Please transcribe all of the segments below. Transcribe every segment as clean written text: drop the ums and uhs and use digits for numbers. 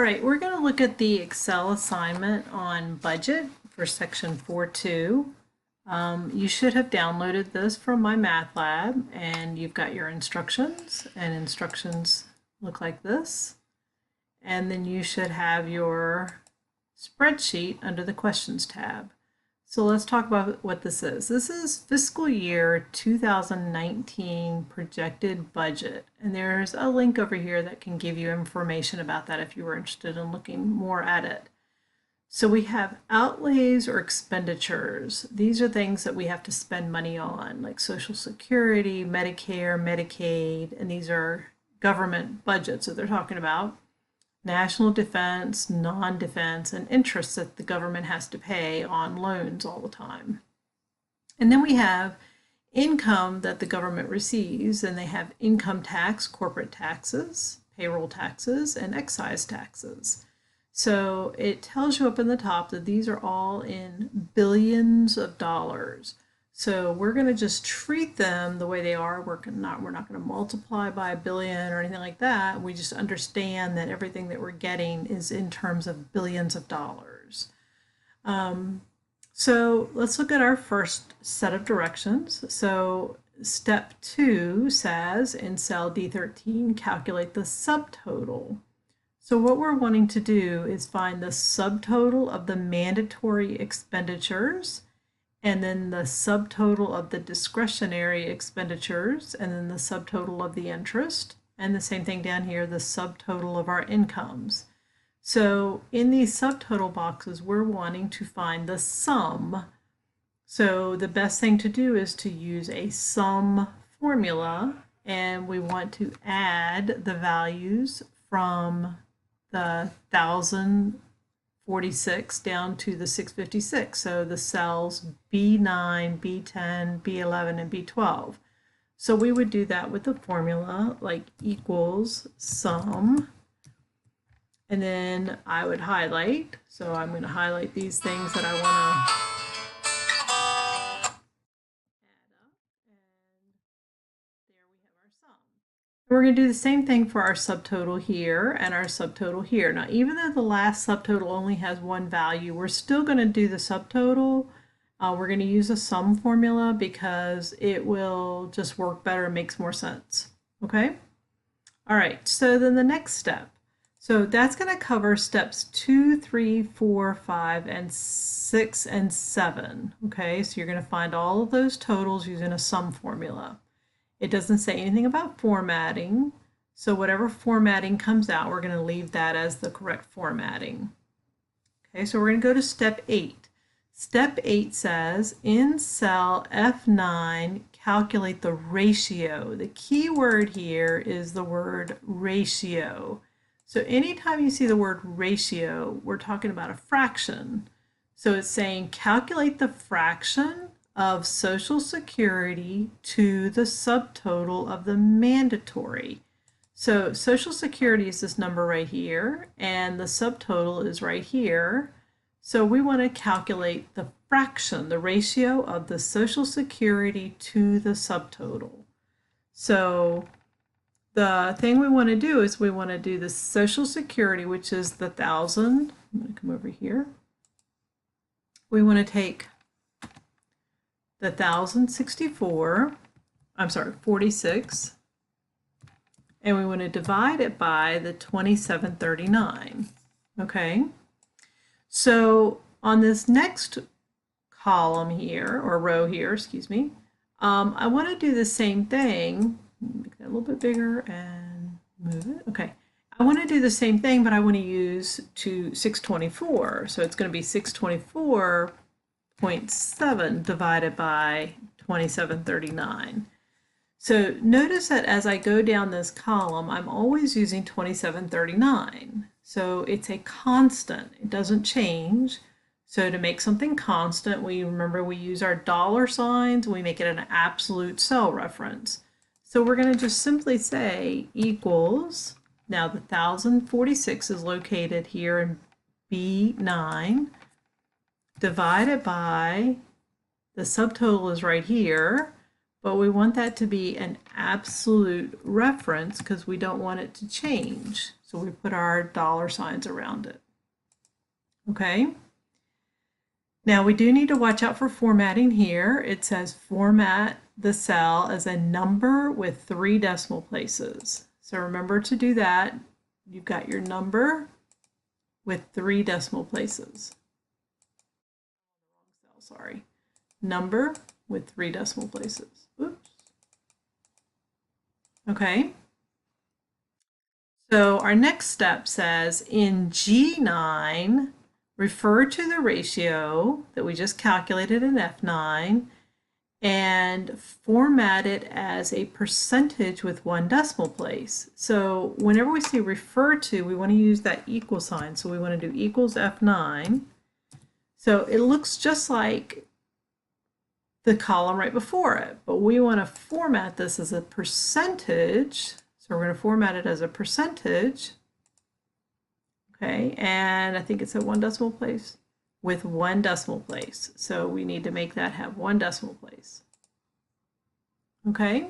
right, we're going to look at the Excel assignment on budget for section 4.2. You should have downloaded this from MyMathLab, and you've got your instructions, and instructions look like this. And then you should have your spreadsheet under the questions tab. So let's talk about what this is. This is fiscal year 2019 projected budget. And there's a link over here that can give you information about that if you were interested in looking more at it. So we have outlays or expenditures. These are things that we have to spend money on, like Social Security, Medicare, Medicaid, and these are government budgets that they're talking about. National defense, non-defense, and interest that the government has to pay on loans all the time. And then we have income that the government receives, and they have income tax, corporate taxes, payroll taxes, and excise taxes. So it tells you up in the top that these are all in billions of dollars. So we're going to just treat them the way they are. We're not going to multiply by a billion or anything like that. We just understand that everything that we're getting is in terms of billions of dollars. So let's look at our first set of directions. So step 2 says in cell D13, calculate the subtotal. So what we're wanting to do is find the subtotal of the mandatory expenditures, and then the subtotal of the discretionary expenditures, and then the subtotal of the interest, and the same thing down here, the subtotal of our incomes. So in these subtotal boxes, we're wanting to find the sum. So the best thing to do is to use a sum formula, and we want to add the values from the 1046 down to the 656. So the cells B9, B10, B11, and B12. So we would do that with the formula like equals sum. And then I would highlight. So I'm going to highlight these things that I want to add up. And there we have our sum. We're going to do the same thing for our subtotal here and our subtotal here. Now, even though the last subtotal only has one value, we're still going to do the subtotal. We're going to use a sum formula because it will just work better and makes more sense. Okay? All right, so then the next step. So that's going to cover steps 2, 3, 4, 5, and 6, and 7. Okay, so you're going to find all of those totals using a sum formula. It doesn't say anything about formatting, so whatever formatting comes out, we're going to leave that as the correct formatting. Okay, so we're going to go to step 8. Step 8 says, in cell F9, calculate the ratio. The key word here is the word ratio. So anytime you see the word ratio, we're talking about a fraction. So it's saying calculate the fraction of Social Security to the subtotal of the mandatory. So Social Security is this number right here, and the subtotal is right here. So we want to calculate the fraction, the ratio of the Social Security to the subtotal. So the thing we want to do is we want to do the Social Security, which is the 1,000. I'm going to come over here. We want to take the 46, and we want to divide it by the 2739. Okay, so on this next column here, or row here, excuse me, I want to do the same thing. Make that a little bit bigger and move it. Okay, I want to do the same thing, but I want to use 624. So it's going to be 624.7 divided by 2739. So notice that as I go down this column, I'm always using 2739. So it's a constant. It doesn't change. So to make something constant, we use our dollar signs. We make it an absolute cell reference. So we're going to just simply say equals, now the 1046 is located here in B9, divided by, the subtotal is right here, but we want that to be an absolute reference because we don't want it to change. So we put our dollar signs around it. Okay. Now we do need to watch out for formatting here. It says format the cell as a number with 3 decimal places. So remember to do that. You've got your number with 3 decimal places. Sorry. Number with 3 decimal places. Oops. Okay. So our next step says in G9, refer to the ratio that we just calculated in F9 and format it as a percentage with 1 decimal place. So whenever we see refer to, we want to use that equal sign. So we want to do equals F9. So it looks just like the column right before it, but we want to format this as a percentage. So we're going to format it as a percentage. Okay, and I think it's at 1 decimal place with 1 decimal place. So we need to make that have 1 decimal place. Okay,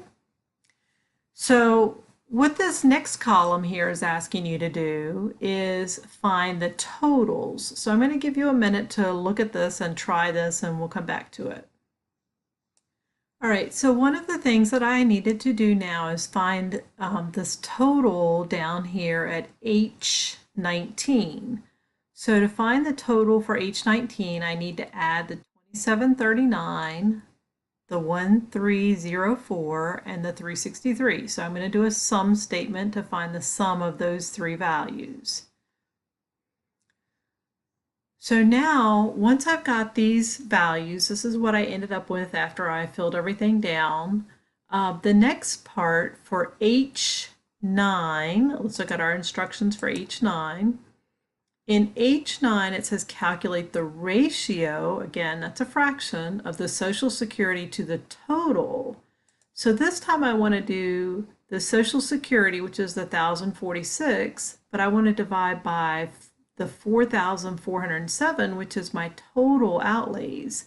so what this next column here is asking you to do is find the totals. So I'm going to give you a minute to look at this and try this, and we'll come back to it. All right, so one of the things that I needed to do now is find this total down here at H19. So to find the total for H19, I need to add the 2739, the 1304, and the 363. So I'm going to do a sum statement to find the sum of those 3 values. So now, once I've got these values, this is what I ended up with after I filled everything down. The next part for H9, let's look at our instructions for H9. In H9, it says calculate the ratio, again, that's a fraction, of the Social Security to the total. So this time I want to do the Social Security, which is the 1,046, but I want to divide by the 4,407, which is my total outlays.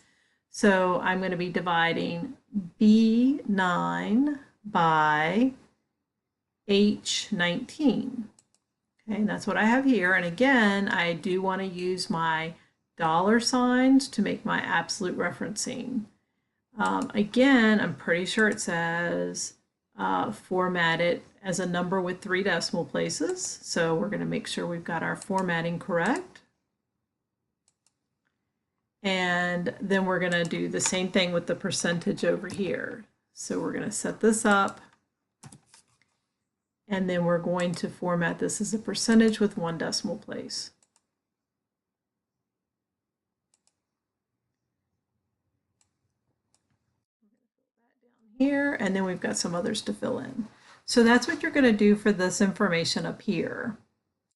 So I'm going to be dividing B9 by H19. Okay, and that's what I have here. And again, I do want to use my dollar signs to make my absolute referencing. Again, I'm pretty sure it says format it as a number with 3 decimal places. So we're going to make sure we've got our formatting correct. And then we're going to do the same thing with the percentage over here. So we're going to set this up. And then we're going to format this as a percentage with 1 decimal place. Here, and then we've got some others to fill in. So that's what you're going to do for this information up here.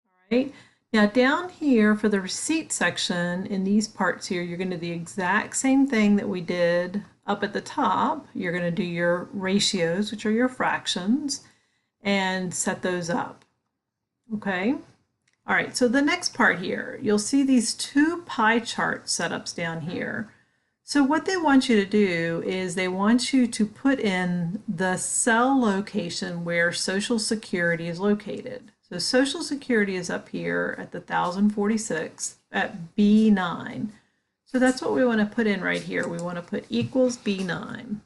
All right. Now down here for the receipt section, in these parts here, you're going to do the exact same thing that we did up at the top. You're going to do your ratios, which are your fractions, and set those up. Okay. All right. So the next part here, you'll see these 2 pie chart setups down here. So what they want you to do is they want you to put in the cell location where Social Security is located. So Social Security is up here at the 1,046 at B9. So that's what we want to put in right here. We want to put equals B9. And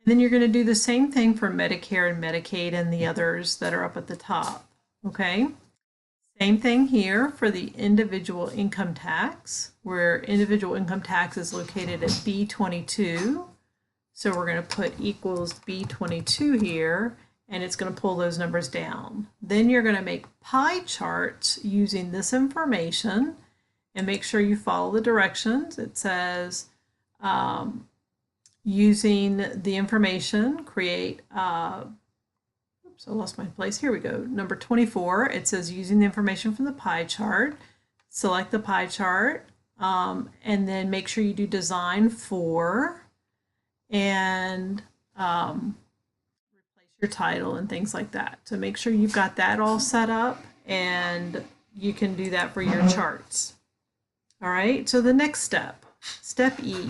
then you're going to do the same thing for Medicare and Medicaid and the others that are up at the top. Okay. Same thing here for the individual income tax, where individual income tax is located at B22. So we're going to put equals B22 here, and it's going to pull those numbers down. Then you're going to make pie charts using this information, and make sure you follow the directions. It says using the information, create oops, I lost my place. Here we go. Number 24, it says using the information from the pie chart. Select the pie chart, and then make sure you do design for, and replace your title and things like that. So make sure you've got that all set up, and you can do that for your charts. All right, so the next step, step E.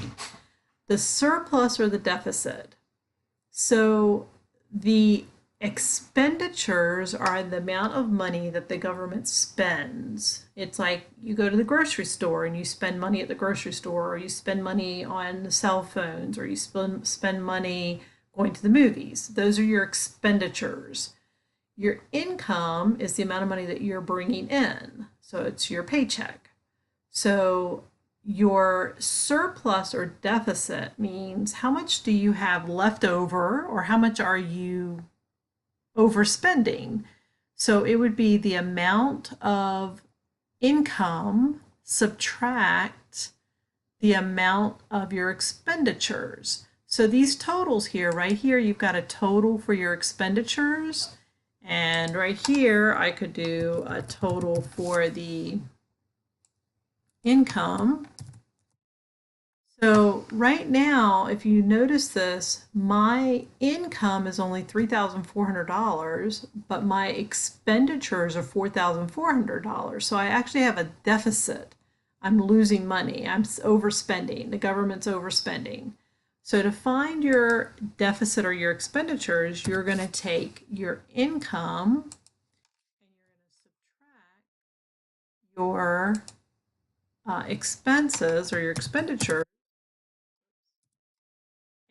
the surplus or the deficit. So the expenditures are the amount of money that the government spends. It's like you go to the grocery store and you spend money at the grocery store, or you spend money on cell phones, or you spend money going to the movies. Those are your expenditures. Your income is the amount of money that you're bringing in. So it's your paycheck. So your surplus or deficit means how much do you have left over, or how much are you overspending? So it would be the amount of income subtract the amount of your expenditures. So these totals here, right here, you've got a total for your expenditures. And right here, I could do a total for the income. So right now, if you notice this, my income is only $3,400, but my expenditures are $4,400. So I actually have a deficit. I'm losing money. I'm overspending. The government's overspending. So to find your deficit or your expenditures, you're going to take your income and you're going to subtract your expenses or your expenditures.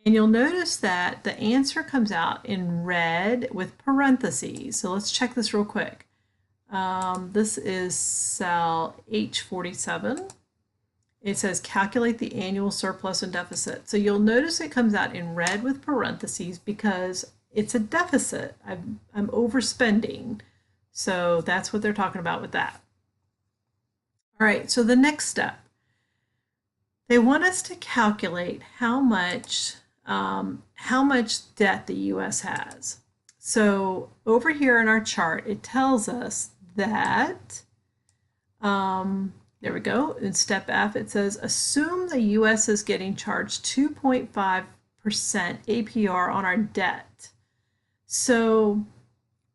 And you'll notice that the answer comes out in red with parentheses. So let's check this real quick. This is cell H47. It says calculate the annual surplus and deficit. So you'll notice it comes out in red with parentheses because it's a deficit. I'm overspending. So that's what they're talking about with that. All right, so the next step. They want us to calculate how much debt the U.S. has. So over here in our chart, it tells us that, there we go, in step F, it says, assume the U.S. is getting charged 2.5% APR on our debt. So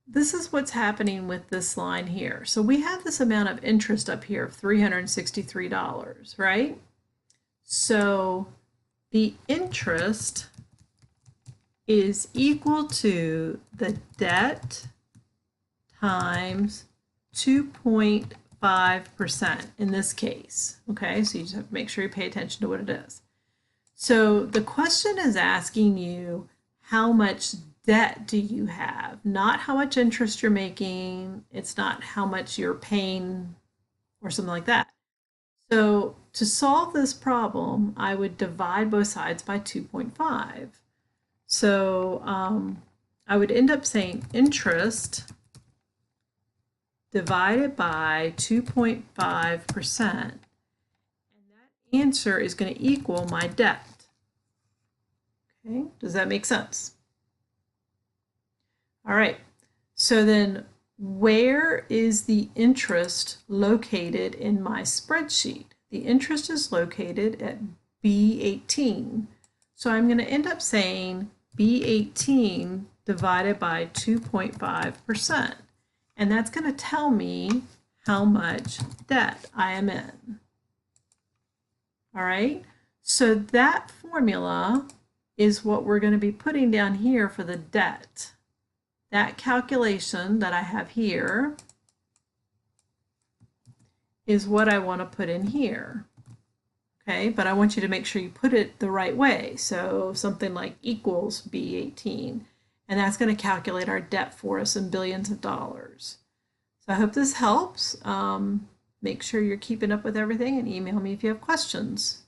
this is what's happening with this line here. So we have this amount of interest up here of $363, right? So the interest is equal to the debt times 2.5% in this case. Okay, so you just have to make sure you pay attention to what it is. So the question is asking you how much debt do you have, not how much interest you're making. It's not how much you're paying or something like that. So to solve this problem, I would divide both sides by 2.5. So I would end up saying interest divided by 2.5%. And that answer is going to equal my debt. Okay, does that make sense? All right, so then where is the interest located in my spreadsheet? The interest is located at B18. So I'm going to end up saying B18 divided by 2.5%. And that's going to tell me how much debt I am in. All right, so that formula is what we're going to be putting down here for the debt. That calculation that I have here is what I want to put in here. Okay, but I want you to make sure you put it the right way. So something like equals B18, and that's going to calculate our debt for us in billions of dollars. So I hope this helps. Make sure you're keeping up with everything and email me if you have questions.